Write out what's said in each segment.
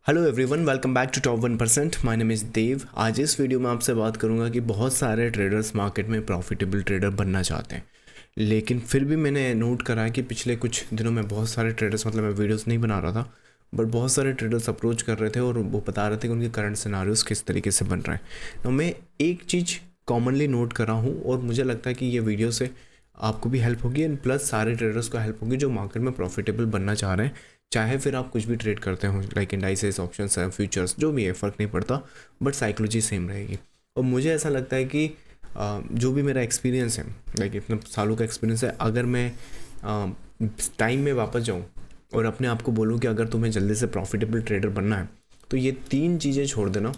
Hello everyone, welcome back to top 1%। My name is Dev. आज इस video में आपसे बात करूंगा कि बहुत सारे ट्रेडर्स मार्केट में प्रॉफिटेबल ट्रेडर बनना चाहते हैं, लेकिन फिर भी मैंने नोट करा है कि पिछले कुछ दिनों में बहुत सारे ट्रेडर्स, मतलब मैं वीडियोस नहीं बना रहा था, बट बहुत सारे ट्रेडर्स अप्रोच कर रहे थे और वो बता रहे थे कि उनके करंट सिनारियोस किस तरीके से बन रहे हैं। तो मैं एक चीज़ कॉमनली नोट कर रहा हूँ और मुझे लगता है कि ये वीडियो से आपको भी हेल्प होगी एंड प्लस सारे ट्रेडर्स को हेल्प होगी जो मार्केट में प्रॉफिटेबल बनना चाह रहे हैं। चाहे फिर आप कुछ भी ट्रेड करते हो, लाइक इंडाइसेस, ऑप्शंस, फ्यूचर्स, जो भी है फ़र्क नहीं पड़ता, बट साइकोलॉजी सेम रहेगी। और मुझे ऐसा लगता है कि जो भी मेरा एक्सपीरियंस है, लाइक इतने सालों का एक्सपीरियंस है, अगर मैं टाइम में वापस जाऊँ और अपने आप को बोलूँ कि अगर तुम्हें जल्दी से प्रॉफिटेबल ट्रेडर बनना है तो ये 3 चीज़ें छोड़ देना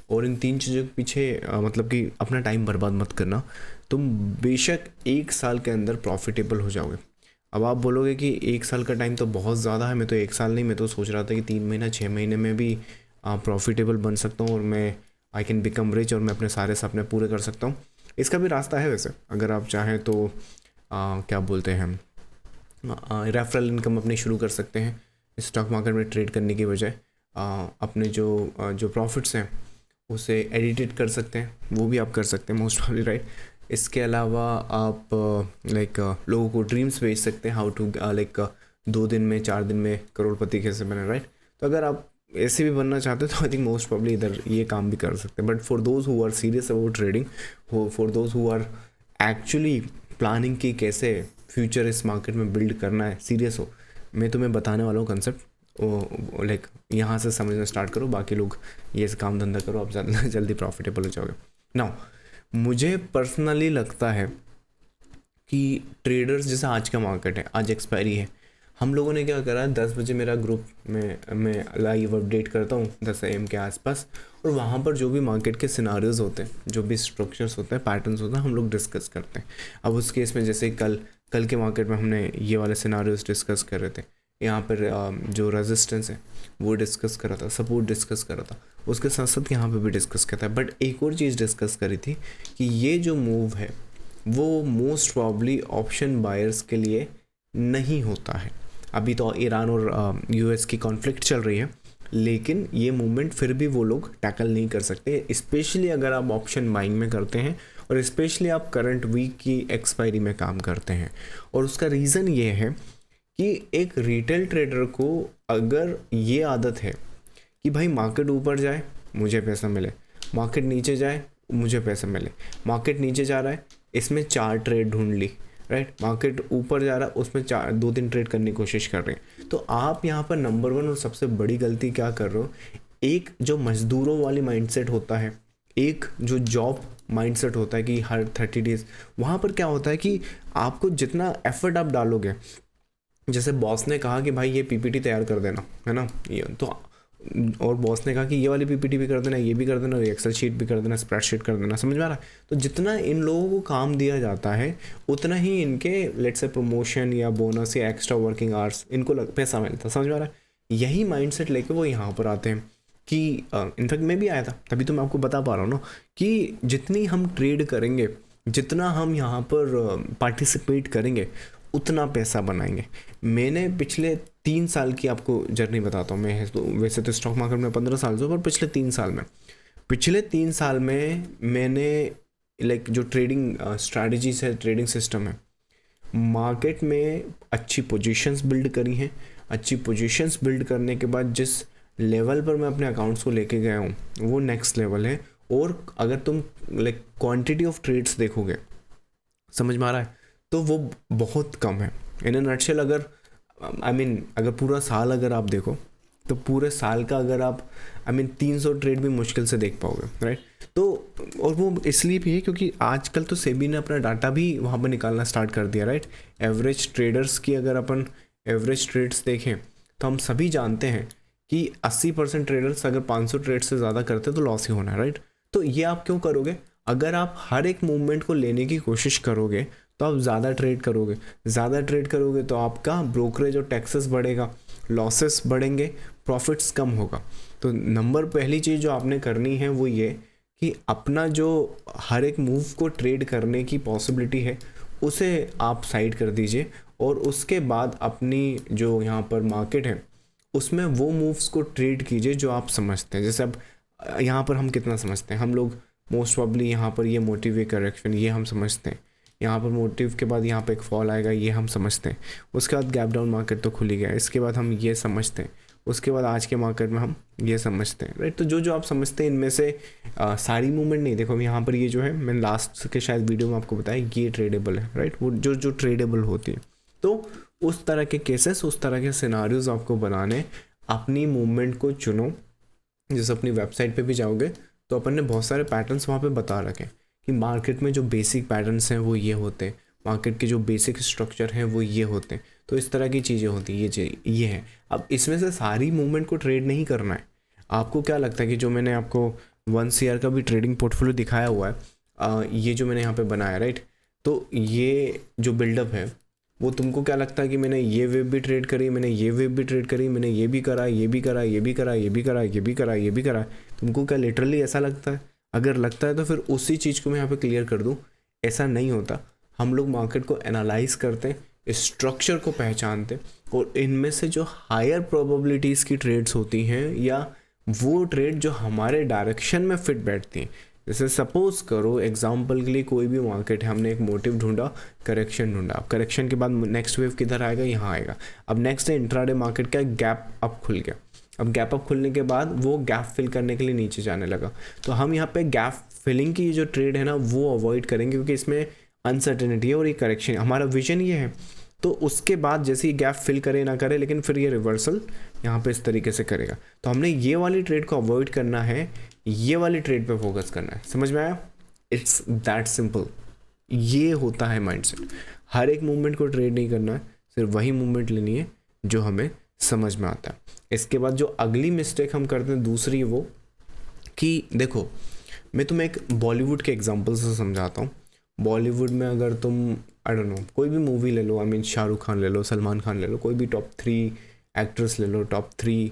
और इन 3 चीज़ों के पीछे मतलब कि अपना टाइम बर्बाद मत करना। तुम बेशक 1 साल के अंदर प्रॉफिटेबल हो जाओगे। अब आप बोलोगे कि 1 साल का टाइम तो बहुत ज़्यादा है, मैं तो 1 साल नहीं, मैं तो सोच रहा था कि 3 महीना 6 महीने में भी प्रॉफिटेबल बन सकता हूँ और मैं आई कैन बिकम रिच और मैं अपने सारे सपने पूरे कर सकता हूँ। इसका भी रास्ता है वैसे, अगर आप चाहें तो क्या बोलते हैं, रेफरल इनकम अपनी शुरू कर सकते हैं स्टॉक मार्केट में ट्रेड करने की बजाय। अपने जो प्रॉफिट्स हैं उसे एडिटेड कर सकते हैं, वो भी आप कर सकते हैं मोस्ट प्रॉब्ली, राइट। इसके अलावा आप लाइक लोगों को ड्रीम्स भेज सकते हैं, हाउ टू लाइक 2 दिन में 4 दिन में करोड़पति कैसे बने, राइट। तो अगर आप ऐसे भी बनना चाहते हो तो आई थिंक मोस्ट प्रॉब्ली इधर ये काम भी कर सकते हैं। But for those who are serious about trading, for those who are actually planning की कैसे फ्यूचर इस मार्केट में बिल्ड करना है, सीरियस हो, मैं तुम्हें बताने वाला हूँ कंसेप्ट। लाइक यहाँ से समझना स्टार्ट करो, बाकी लोग ये काम धंधा करो, आप जल्दी प्रॉफिटेबल हो जाओगे। नाउ मुझे पर्सनली लगता है कि ट्रेडर्स, जैसे आज का मार्केट है, आज एक्सपायरी है, हम लोगों ने क्या करा, 10 बजे मेरा ग्रुप में मैं लाइव अपडेट करता हूँ 10 AM के आसपास, और वहाँ पर जो भी मार्केट के सिनारियोज होते हैं, जो भी स्ट्रक्चर्स होते हैं, पैटर्न्स होते हैं, हम लोग डिस्कस करते हैं। अब उस केस में जैसे कल के मार्केट में हमने ये वाले सिनारियोज डिस्कस कर रहे थे। यहाँ पर जो रेजिस्टेंस है वो डिस्कस करा था, सपोर्ट डिस्कस करा था, उसके साथ साथ यहाँ पे भी डिस्कस किया था। बट एक और चीज़ डिस्कस करी थी कि ये जो मूव है वो मोस्ट प्रॉब्ली ऑप्शन बायर्स के लिए नहीं होता है। अभी तो ईरान और US की कॉन्फ्लिक्ट चल रही है, लेकिन ये मूवमेंट फिर भी वो लोग टैकल नहीं कर सकते, स्पेशली अगर आप ऑप्शन बाइंग में करते हैं और स्पेशली आप करंट वीक की एक्सपायरी में काम करते हैं। और उसका रीज़न ये है कि एक रिटेल ट्रेडर को अगर ये आदत है कि भाई मार्केट ऊपर जाए मुझे पैसा मिले, मार्केट नीचे जाए मुझे पैसा मिले, मार्केट नीचे जा रहा है इसमें 4 ट्रेड ढूंढ ली, राइट, मार्केट ऊपर जा रहा है उसमें 2-3 ट्रेड करने की कोशिश कर रहे हैं। तो आप यहाँ पर नंबर 1 और सबसे बड़ी गलती क्या कर रहे हो, एक जो मजदूरों वाली माइंडसेट होता है, एक जो जॉब माइंडसेट होता है कि हर 30 डेज, वहाँ पर क्या होता है कि आपको जितना एफर्ट आप डालोगे, जैसे बॉस ने कहा कि भाई ये PPT तैयार कर देना, है ना, ये तो, और बॉस ने कहा कि ये वाली PPT भी कर देना, ये भी कर देना, एक्सेल शीट भी कर देना, स्प्रेडशीट कर देना, समझ में आ रहा है। तो जितना इन लोगों को काम दिया जाता है उतना ही इनके लेट्स से प्रमोशन या बोनस या एक्स्ट्रा वर्किंग आवर्स इनको पैसा मिलता है, समझ में आ रहा है। यही माइंडसेट लेके वो यहाँ पर आते हैं कि इनफैक्ट मैं भी आया था, तभी तो मैं आपको बता पा रहा हूँ ना कि जितनी हम ट्रेड करेंगे, जितना हम यहाँ पर पार्टिसिपेट करेंगे, उतना पैसा बनाएंगे। मैंने पिछले 3 साल की आपको जर्नी बताता हूँ। मैं तो वैसे तो स्टॉक मार्केट में 15 साल से, पर पिछले 3 साल में मैंने लाइक जो ट्रेडिंग स्ट्रैटेजीज है, ट्रेडिंग सिस्टम है, मार्केट में अच्छी पोजीशंस बिल्ड करी हैं। अच्छी पोजीशंस बिल्ड करने के बाद जिस लेवल पर मैं अपने अकाउंट्स को लेके गया हूँ वो नेक्स्ट लेवल है। और अगर तुम लाइक क्वांटिटी ऑफ ट्रेड्स देखोगे, समझ में आ रहा है, तो वो बहुत कम है। इन अ नटशेल, अगर अगर पूरा साल अगर आप देखो तो पूरे साल का अगर आप 300 ट्रेड भी मुश्किल से देख पाओगे, राइट। तो और वो इसलिए भी है क्योंकि आजकल तो सेबी ने अपना डाटा भी वहाँ पर निकालना स्टार्ट कर दिया, राइट। एवरेज ट्रेडर्स की अगर अपन एवरेज ट्रेड्स देखें तो हम सभी जानते हैं कि 80% ट्रेडर्स अगर 500 ट्रेड से ज़्यादा करते तो लॉस ही होना है, राइट। तो ये आप क्यों करोगे, अगर आप हर एक मूवमेंट को लेने की कोशिश करोगे तो आप ज़्यादा ट्रेड करोगे तो आपका ब्रोकरेज और टैक्सेस बढ़ेगा, लॉसेस बढ़ेंगे, प्रॉफिट्स कम होगा। तो पहली चीज़ जो आपने करनी है वो ये कि अपना जो हर एक मूव को ट्रेड करने की पॉसिबिलिटी है उसे आप साइड कर दीजिए, और उसके बाद अपनी जो यहाँ पर मार्केट है उसमें वो मूव्स को ट्रेड कीजिए जो आप समझते हैं। जैसे अब यहाँ पर हम कितना समझते हैं, हम लोग मोस्ट प्रॉब्ली यहाँ पर ये मोटिव करेक्शन ये हम समझते हैं, यहाँ पर मोटिव के बाद यहाँ पे एक फॉल आएगा ये हम समझते हैं, उसके बाद गैप डाउन मार्केट तो खुल ही गया, इसके बाद हम ये समझते हैं, उसके बाद आज के मार्केट में हम ये समझते हैं, राइट। तो जो जो आप समझते हैं इनमें से सारी मूवमेंट नहीं, देखो यहाँ पर ये जो है मैंने लास्ट के शायद वीडियो में आपको बताया ये ट्रेडेबल है, राइट। वो जो जो ट्रेडेबल होती है, तो उस तरह के केसेस, उस तरह के सिनारियोज आपको बनाने, अपनी मूवमेंट को चुनो। जैसे अपनी वेबसाइट पे भी जाओगे तो अपन ने बहुत सारे पैटर्न्स वहाँ पे बता रखे कि मार्केट में जो बेसिक पैटर्न्स हैं वो ये होते हैं, मार्केट के जो बेसिक स्ट्रक्चर हैं वो ये होते हैं, तो इस तरह की चीज़ें होती हैं, ये है। अब इसमें से सारी मूवमेंट को ट्रेड नहीं करना है। आपको क्या लगता है कि जो मैंने आपको 1 CR का भी ट्रेडिंग पोर्टफोलियो दिखाया हुआ है, ये जो मैंने यहाँ पे बनाया, राइट, तो ये जो बिल्डअप है वो तुमको क्या लगता है कि मैंने ये वेव भी ट्रेड करी, मैंने ये वेव भी ट्रेड करी, मैंने ये भी करा, ये भी करा, ये भी करा, ये भी करा, ये भी करा, ये भी करा, तुमको क्या लिटरली ऐसा लगता है? अगर लगता है तो फिर उसी चीज़ को मैं यहाँ पे क्लियर कर दूँ, ऐसा नहीं होता। हम लोग मार्केट को एनालाइज करते हैं, स्ट्रक्चर को पहचानते हैं, और इनमें से जो हायर प्रोबेबिलिटीज़ की ट्रेड्स होती हैं या वो ट्रेड जो हमारे डायरेक्शन में फिट बैठती हैं, जैसे सपोज करो एग्जांपल के लिए कोई भी मार्केट है, हमने एक मोटिव ढूंढा, करेक्शन ढूंढा, अब करेक्शन के बाद नेक्स्ट वेव किधर आएगा, यहाँ आएगा। अब नेक्स्ट है इंट्राडे मार्केट का गैप अप खुल गया, अब गैप अप खुलने के बाद वो गैप फिल करने के लिए नीचे जाने लगा, तो हम यहाँ पे गैप फिलिंग की जो ट्रेड है ना वो अवॉइड करेंगे, क्योंकि इसमें अनसर्टेनिटी है और ये करेक्शन, हमारा विजन ये है। तो उसके बाद जैसे ही गैप फिल करे ना करे, लेकिन फिर ये रिवर्सल यहाँ पे इस तरीके से करेगा, तो हमने ये वाली ट्रेड को अवॉइड करना है, ये वाली ट्रेड पे फोकस करना है। समझ में आया? It's that simple. ये होता है माइंडसेट। हर एक मूवमेंट को ट्रेड नहीं करना है, सिर्फ वही मूवमेंट लेनी है जो हमें समझ में आता है। इसके बाद जो अगली मिस्टेक हम करते हैं दूसरी, वो कि देखो मैं तुम्हें एक बॉलीवुड के एग्जांपल से समझाता हूँ। बॉलीवुड में अगर तुम आई डोंट नो कोई भी मूवी ले लो, आई मीन शाहरुख खान ले लो, सलमान खान ले लो, कोई भी टॉप 3 एक्टर्स ले लो, टॉप 3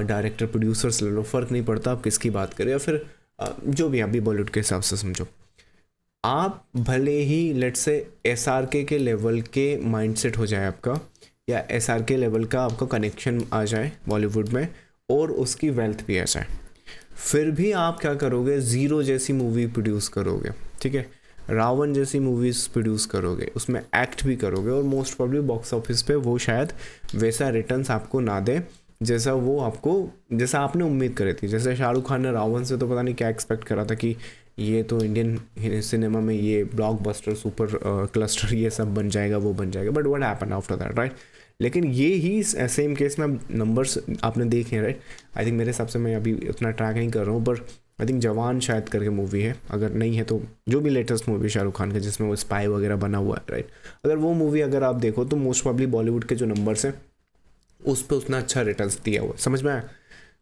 डायरेक्टर प्रोड्यूसर्स ले लो, फ़र्क नहीं पड़ता आप किसकी बात करें, या फिर जो भी आप भी बॉलीवुड के हिसाब से समझो। आप भले ही लेट्स से SRK के लेवल के माइंडसेट हो जाए आपका, या SRK लेवल का आपका कनेक्शन आ जाए बॉलीवुड में, और उसकी वेल्थ भी आ जाए, फिर भी आप क्या करोगे, ज़ीरो जैसी मूवी प्रोड्यूस करोगे, ठीक है, रावण जैसी मूवीज़ प्रोड्यूस करोगे, उसमें एक्ट भी करोगे, और मोस्ट प्रॉब्ली बॉक्स ऑफिस पे वो शायद वैसा रिटर्न्स आपको ना दे जैसा वो आपको, जैसा आपने उम्मीद करी थी। जैसे शाहरुख खान ने रावण से तो पता नहीं क्या एक्सपेक्ट करा था कि ये तो इंडियन सिनेमा में ये ब्लॉकबस्टर सुपर क्लस्टर ये सब बन जाएगा, वो बन जाएगा, but what happened after that, right. लेकिन ये ही सेम केस में नंबर्स आपने देखे हैं, राइट। आई थिंक मेरे हिसाब से मैं अभी उतना ट्रैक नहीं कर रहा हूँ, पर आई थिंक जवान शायद करके मूवी है, अगर नहीं है तो जो भी लेटेस्ट मूवी शाहरुख खान के जिसमें वो स्पाई वगैरह बना हुआ है, राइट, अगर वो मूवी अगर आप देखो तो मोस्ट प्रॉब्ली बॉलीवुड के जो नंबर्स हैं उस पर उतना अच्छा रिटर्न्स दिया हुआ, समझ में आया।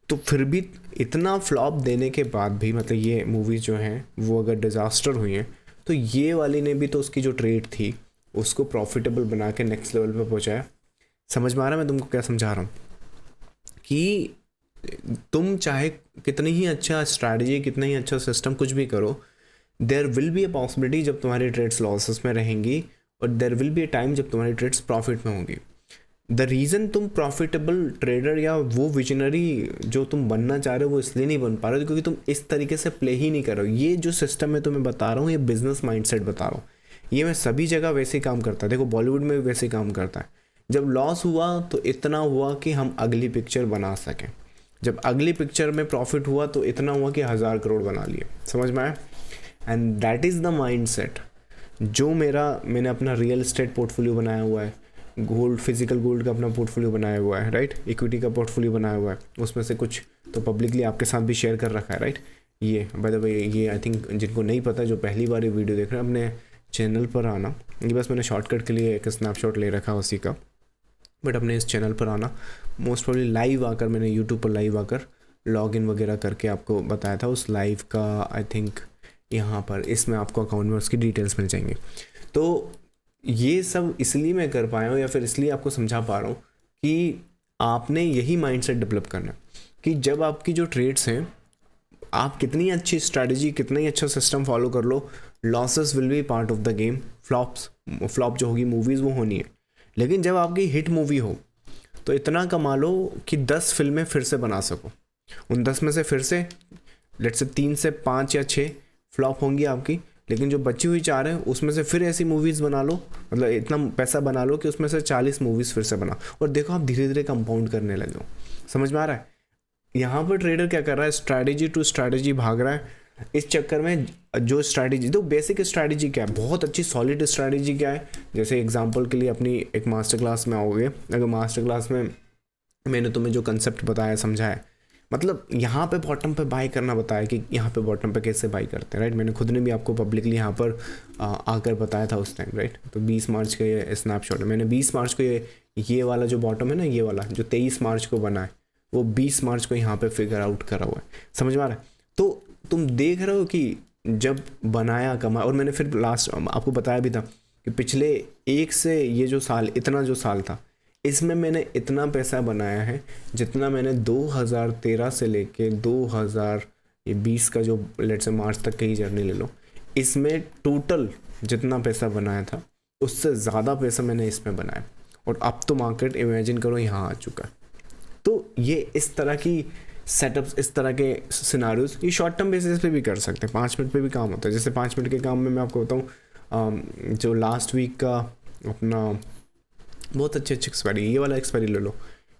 तो फिर भी इतना फ्लॉप देने के बाद भी, मतलब ये मूवीज़ जो हैं वो अगर डिज़ास्टर हुई हैं, तो ये वाली ने भी तो उसकी जो ट्रेड थी उसको प्रॉफिटेबल बना के नेक्स्ट लेवल पे पहुंचाया। समझ में आ रहा है मैं तुमको क्या समझा रहा हूँ? कि तुम चाहे कितनी ही अच्छा स्ट्रैटेजी, कितना ही अच्छा सिस्टम कुछ भी करो, there will be a possibility जब तुम्हारी ट्रेड्स लॉसेस में रहेंगी, और there will be a time जब तुम्हारी ट्रेड्स प्रॉफिट में होंगी। द रीज़न तुम प्रॉफिटेबल ट्रेडर या वो विजनरी जो तुम बनना चाह रहे हो वो इसलिए नहीं बन पा रहे हो क्योंकि तुम इस तरीके से प्ले ही नहीं कर रहे हो। ये जो सिस्टम मैं तुम्हें बता रहा हूँ, ये बिजनेस माइंडसेट बता रहा हूँ, ये मैं सभी जगह वैसे ही काम करता है। देखो बॉलीवुड में भी वैसे ही काम करता है। जब लॉस हुआ तो इतना हुआ कि हम अगली पिक्चर बना सकें, जब अगली पिक्चर में प्रॉफिट हुआ तो इतना हुआ कि 1000 करोड़ बना लिए। समझ में आया? And that is the mindset जो मैंने अपना रियल एस्टेट पोर्टफोलियो बनाया हुआ है, गोल्ड, फिजिकल गोल्ड का अपना पोर्टफोलियो बनाया हुआ है, राइट, इक्विटी का पोर्टफोलियो बनाया हुआ है, उसमें से कुछ तो पब्लिकली आपके साथ भी शेयर कर रखा है, राइट। ये बाय द वे, ये आई थिंक जिनको नहीं पता, जो पहली बार ये वीडियो देख रहे हैं, अपने चैनल पर आना, ये बस मैंने शॉर्टकट के लिए एक स्नैपशॉट ले रखा उसी का, बट अपने इस चैनल पर आना, मोस्ट प्रोबेबली लाइव आकर, मैंने यूट्यूब पर लाइव आकर लॉगिन वगैरह करके आपको बताया था, उस लाइव का आई थिंक यहाँ पर इसमें आपको अकाउंट में उसकी डिटेल्स मिल जाएंगी। तो ये सब इसलिए मैं कर पाया हूँ, या फिर इसलिए आपको समझा पा रहा हूँ कि आपने यही माइंडसेट डेवलप करना कि जब आपकी जो ट्रेड्स हैं, आप कितनी अच्छी स्ट्रैटेजी, कितना ही अच्छा सिस्टम फॉलो कर लो, losses will be part of the game. Flop जो होगी मूवीज़ वो होनी है, लेकिन जब आपकी हिट मूवी हो तो इतना कमा लो कि 10 फिल्में फिर से बना सको। उन 10 में से फिर से लेट्स से 3 से 5 या 6 फ्लॉप होंगी आपकी, लेकिन जो बची हुई 4 है उसमें से फिर ऐसी मूवीज़ बना लो, मतलब इतना पैसा बना लो कि उसमें से 40 मूवीज़ फिर से बना, और देखो आप धीरे धीरे कंपाउंड करने लगे हो। समझ में आ रहा है? यहाँ पर ट्रेडर क्या कर रहा है, स्ट्रैटेजी टू स्ट्रैटेजी भाग रहा है। इस चक्कर में जो स्ट्रैटेजी, तो बेसिक स्ट्रैटेजी क्या है, बहुत अच्छी सॉलिड स्ट्रैटेजी क्या है, जैसे एग्जांपल के लिए अपनी एक मास्टर क्लास में आओगे, अगर मास्टर क्लास में मैंने तुम्हें जो कंसेप्ट बताया समझाया, मतलब यहाँ पे बॉटम पे बाय करना बताया कि यहाँ पे बॉटम पे कैसे बाय करते हैं, राइट। मैंने खुद ने भी आपको पब्लिकली यहाँ पर आकर बताया था उस टाइम, राइट। तो 20 मार्च का ये स्नैपशॉट है, मैंने 20 मार्च को ये वाला जो बॉटम है ना, ये वाला जो 23 मार्च को बना है, वो 20 मार्च को यहाँ पे फिगर आउट करा हुआ है। समझ में आ रहा है? तो तुम देख रहे हो कि जब बनाया कमा, और मैंने फिर लास्ट आपको बताया भी था कि पिछले एक से ये जो साल, इतना जो साल था, इसमें मैंने इतना पैसा बनाया है जितना मैंने 2013 से लेके 2020 का जो लेट्स से मार्च तक की जर्नी ले लो, इसमें टोटल जितना पैसा बनाया था उससे ज़्यादा पैसा मैंने इसमें बनाया। और अब तो मार्केट इमेजिन करो यहाँ आ चुका है। तो ये इस तरह की सेटअप्स, इस तरह के सिनारियोज ये शॉर्ट टर्म बेसिस पे भी कर सकते हैं, 5 मिनट पे भी काम होता है। जैसे 5 मिनट के काम में मैं आपको बताऊँ, जो लास्ट वीक का अपना बहुत अच्छे एक्सपायरी, ये वाला एक्सपायरी ले लो,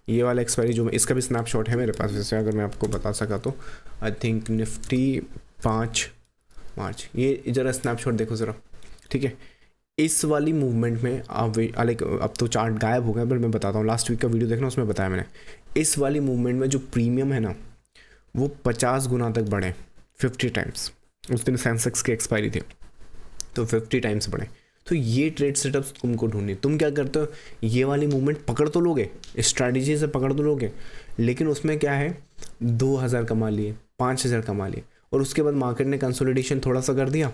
ये वाला एक्सपायरी जो इसका भी स्नैपशॉट है मेरे पास, जैसे अगर मैं आपको बता सका तो आई थिंक निफ्टी 5 मार्च, ये ज़रा स्नैपशॉट देखो ज़रा, ठीक है। इस वाली मूवमेंट में आप अब तो चार्ट गायब हो गया, पर मैं बताता हूँ, लास्ट वीक का वीडियो देखना, उसमें बताया मैंने। इस वाली मूवमेंट में जो प्रीमियम है ना, वो 50 गुना तक बढ़े, 50 टाइम्स। उस दिन सेंसेक्स की एक्सपायरी थी तो 50 टाइम्स बढ़े। तो ये ट्रेड सेटअप्स तुमको ढूंढनी, तुम क्या करते हो, ये वाली मूवमेंट पकड़ तो लोगे, स्ट्रैटेजी से पकड़ तो लोगे, लेकिन उसमें क्या है, 2000 कमा लिए, 5000 कमा लिए, और उसके बाद मार्केट ने कंसोलिडेशन थोड़ा सा कर दिया,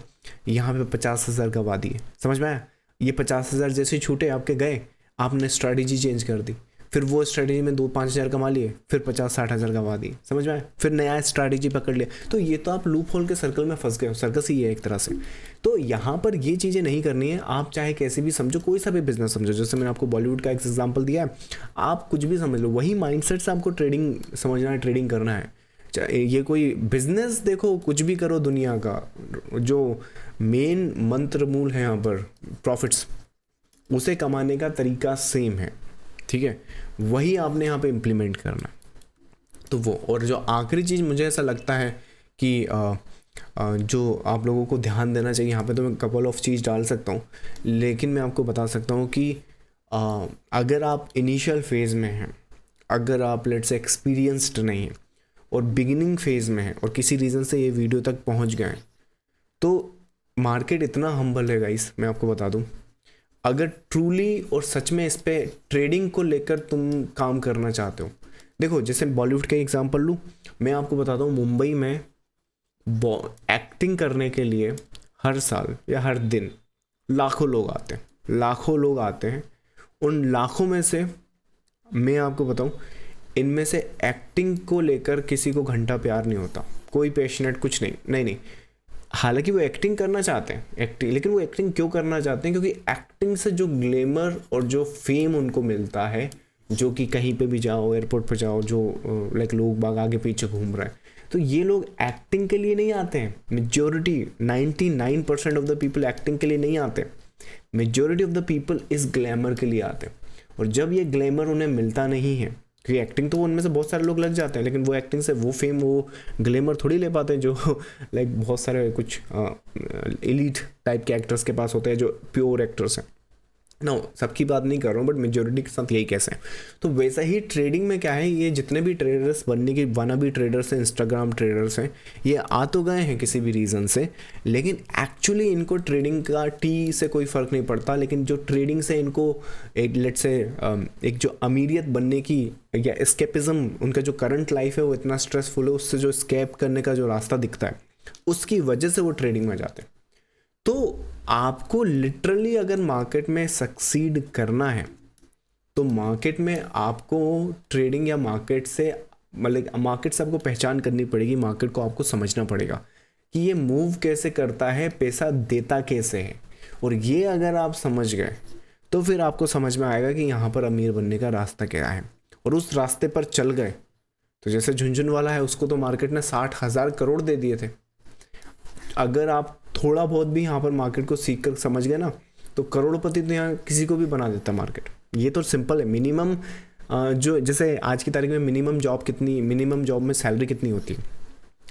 यहाँ पे 50,000 गवा दिए। समझ में आया? ये 50,000 जैसे छूटे आपके गए, आपने स्ट्रैटेजी चेंज कर दी, फिर वो स्ट्रैटेजी में 2-5 हज़ार कमा लिए, फिर 50-60 हज़ार गवा दिए। समझ में आया? फिर नया स्ट्रैटेजी पकड़ लिया। तो ये तो आप लूप होल के सर्कल में फंस गए हो, सर्कस ही है एक तरह से। तो यहाँ पर ये चीज़ें नहीं करनी है। आप चाहे कैसे भी समझो, कोई सा भी बिजनेस समझो, जैसे मैंने आपको बॉलीवुड का एक एग्जाम्पल दिया है, आप कुछ भी समझ लो, वही माइंडसेट से आपको ट्रेडिंग समझना है, ट्रेडिंग करना है। ये कोई बिजनेस देखो, कुछ भी करो दुनिया का, जो मेन मंत्र मूल है यहाँ पर प्रॉफिट्स, उसे कमाने का तरीका सेम है, ठीक है। वही आपने यहाँ पे इम्प्लीमेंट करना। तो वो, और जो आखिरी चीज़ मुझे ऐसा लगता है कि जो आप लोगों को ध्यान देना चाहिए, यहाँ पे तो मैं कपल ऑफ चीज़ डाल सकता हूँ, लेकिन मैं आपको बता सकता हूँ कि अगर आप इनिशियल फेज़ में हैं, अगर आप लेट्स से एक्सपीरियंस्ड नहीं हैं और बिगिनिंग फेज़ में हैं और किसी रीज़न से ये वीडियो तक पहुँच गए हैं, तो मार्केट इतना हम्बल है गाइस, मैं आपको बता दूँ। अगर ट्रूली और सच में इस पे ट्रेडिंग को लेकर तुम काम करना चाहते हो, देखो जैसे बॉलीवुड का एग्जांपल लूँ, मैं आपको बताता हूँ, मुंबई में एक्टिंग करने के लिए हर साल या हर दिन लाखों लोग आते हैं। उन लाखों में से मैं आपको बताऊँ, इनमें से एक्टिंग को लेकर किसी को घंटा प्यार नहीं होता, कोई पैशनेट कुछ नहीं। हालांकि वो एक्टिंग करना चाहते हैं, लेकिन वो एक्टिंग क्यों करना चाहते हैं? क्योंकि एक्टिंग से जो ग्लैमर और जो फेम उनको मिलता है, जो कि कहीं पे भी जाओ, एयरपोर्ट पे जाओ, जो लाइक लोग बाग आगे पीछे घूम रहे हैं, तो ये लोग एक्टिंग के लिए नहीं आते हैं। Majority 99% of the people acting के लिए नहीं आते, मेजॉरिटी ऑफ द पीपल इस ग्लैमर के लिए आते हैं। और जब ये ग्लैमर उन्हें मिलता नहीं है, क्योंकि एक्टिंग तो उनमें से बहुत सारे लोग लग जाते हैं, लेकिन वो एक्टिंग से वो फेम, वो ग्लैमर थोड़ी ले पाते हैं जो लाइक बहुत सारे कुछ एलीट टाइप के एक्टर्स के पास होते हैं, जो प्योर एक्टर्स हैं। नो, सबकी बात नहीं कर रहा हूँ, बट मेजोरिटी के साथ यही कैसे हैं। तो वैसा ही ट्रेडिंग में क्या है, ये जितने भी ट्रेडर्स बनने की वाना भी ट्रेडर्स हैं, इंस्टाग्राम ट्रेडर्स हैं, ये आ तो गए हैं किसी भी रीज़न से, लेकिन एक्चुअली इनको ट्रेडिंग का टी से कोई फ़र्क नहीं पड़ता। लेकिन जो ट्रेडिंग से इनको एक लेट्स से एक जो अमीरियत बनने की या एस्केपिज्म, उनका जो करंट लाइफ है वो इतना स्ट्रेसफुल है, उससे जो स्केप करने का जो रास्ता दिखता है, उसकी वजह से वो ट्रेडिंग में जाते हैं। तो आपको लिटरली अगर मार्केट में सक्सीड करना है, तो मार्केट में आपको ट्रेडिंग या मार्केट से आपको पहचान करनी पड़ेगी, मार्केट को आपको समझना पड़ेगा कि ये मूव कैसे करता है, पैसा देता कैसे है। और ये अगर आप समझ गए तो फिर आपको समझ में आएगा कि यहाँ पर अमीर बनने का रास्ता क्या है। और उस रास्ते पर चल गए, तो जैसे झुनझुनवाला है उसको तो मार्केट ने 60,000 करोड़ दे दिए थे। अगर आप थोड़ा बहुत भी यहाँ पर मार्केट को सीख कर समझ गए ना, तो करोड़पति तो यहाँ किसी को भी बना देता मार्केट। ये तो सिंपल है। मिनिमम जो जैसे आज की तारीख में मिनिमम जॉब में सैलरी कितनी होती है?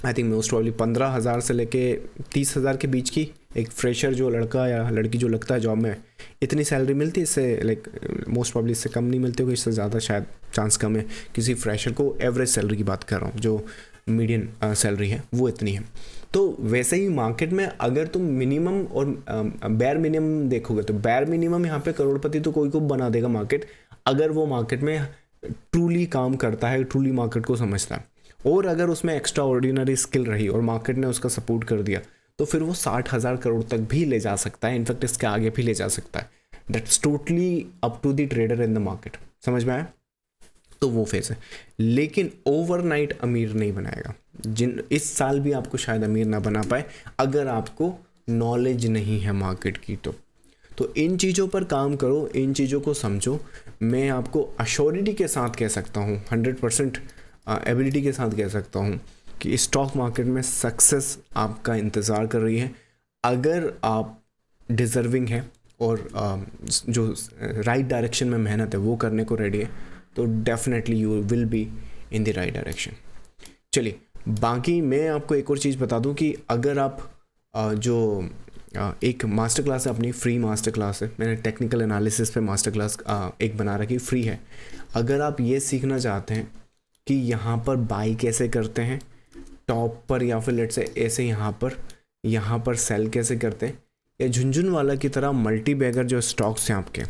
आई थिंक मोस्ट प्रॉब्ली 15,000 से लेके 30,000 के बीच की। एक फ्रेशर जो लड़का या लड़की जो लगता है जॉब में, इतनी सैलरी मिलती है। इससे लाइक मोस्ट प्रॉब्ली इससे कम नहीं मिलती होगी, इससे ज़्यादा शायद चांस कम है। किसी फ्रेशर को एवरेज सैलरी की बात कर रहा हूँ, जो मीडियन सैलरी है वो इतनी है। तो वैसे ही मार्केट में अगर तुम मिनिमम और बेयर मिनिमम देखोगे, तो बेयर मिनिमम यहाँ पे करोड़पति तो कोई को बना देगा मार्केट, अगर वो मार्केट में ट्रूली काम करता है, ट्रूली मार्केट को समझता है। और अगर उसमें एक्स्ट्रा ऑर्डिनरी स्किल रही और मार्केट ने उसका सपोर्ट कर दिया, तो फिर वो 60,000 करोड़ तक भी ले जा सकता है। इनफैक्ट इसके आगे भी ले जा सकता है। That's totally up to the trader in the market. समझ में आया? तो वो फेज है। लेकिन ओवरनाइट अमीर नहीं बनाएगा। इस साल भी आपको शायद अमीर ना बना पाए अगर आपको नॉलेज नहीं है मार्केट की। तो इन चीज़ों पर काम करो, इन चीज़ों को समझो। मैं आपको अश्योरिटी के साथ कह सकता हूँ, 100% एबिलिटी के साथ कह सकता हूँ कि स्टॉक मार्केट में सक्सेस आपका इंतज़ार कर रही है। अगर आप डिज़र्विंग है और जो राइट डायरेक्शन में मेहनत है वो करने को रेडी है, तो definitely you will be in the right direction. चलिए, बाकी मैं आपको एक और चीज़ बता दूं कि अगर आप एक मास्टर क्लास है, अपनी फ्री मास्टर क्लास है, मैंने टेक्निकल एनालिसिस पे मास्टर क्लास एक बना रखी, फ्री है। अगर आप ये सीखना चाहते हैं कि यहाँ पर बाई कैसे करते हैं टॉप पर, या फिर लेट से ऐसे यहाँ पर सेल कैसे करते हैं, या झुनझुनवाला की तरह मल्टी बैगर जो स्टॉक्स हैं आपके,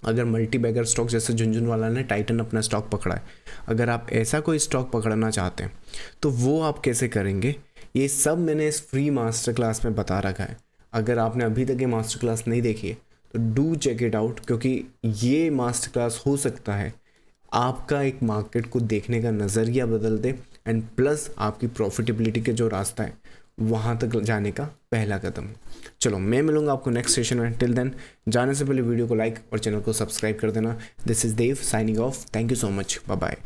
अगर मल्टी बैगर स्टॉक जैसे झुनझुनवाला ने टाइटन अपना स्टॉक पकड़ा है, अगर आप ऐसा कोई स्टॉक पकड़ना चाहते हैं तो वो आप कैसे करेंगे, ये सब मैंने इस फ्री मास्टर क्लास में बता रखा है। अगर आपने अभी तक ये मास्टर क्लास नहीं देखी है तो डू चेक इट आउट, क्योंकि ये मास्टर क्लास हो सकता है आपका एक मार्केट को देखने का नज़रिया बदल दे, एंड प्लस आपकी प्रॉफिटेबिलिटी के जो रास्ता है वहाँ तक जाने का पहला कदम। चलो, मैं मिलूंगा आपको नेक्स्ट सेशन में। टिल देन, जाने से पहले वीडियो को लाइक और चैनल को सब्सक्राइब कर देना। This is Dev signing off. Thank you so much. Bye bye.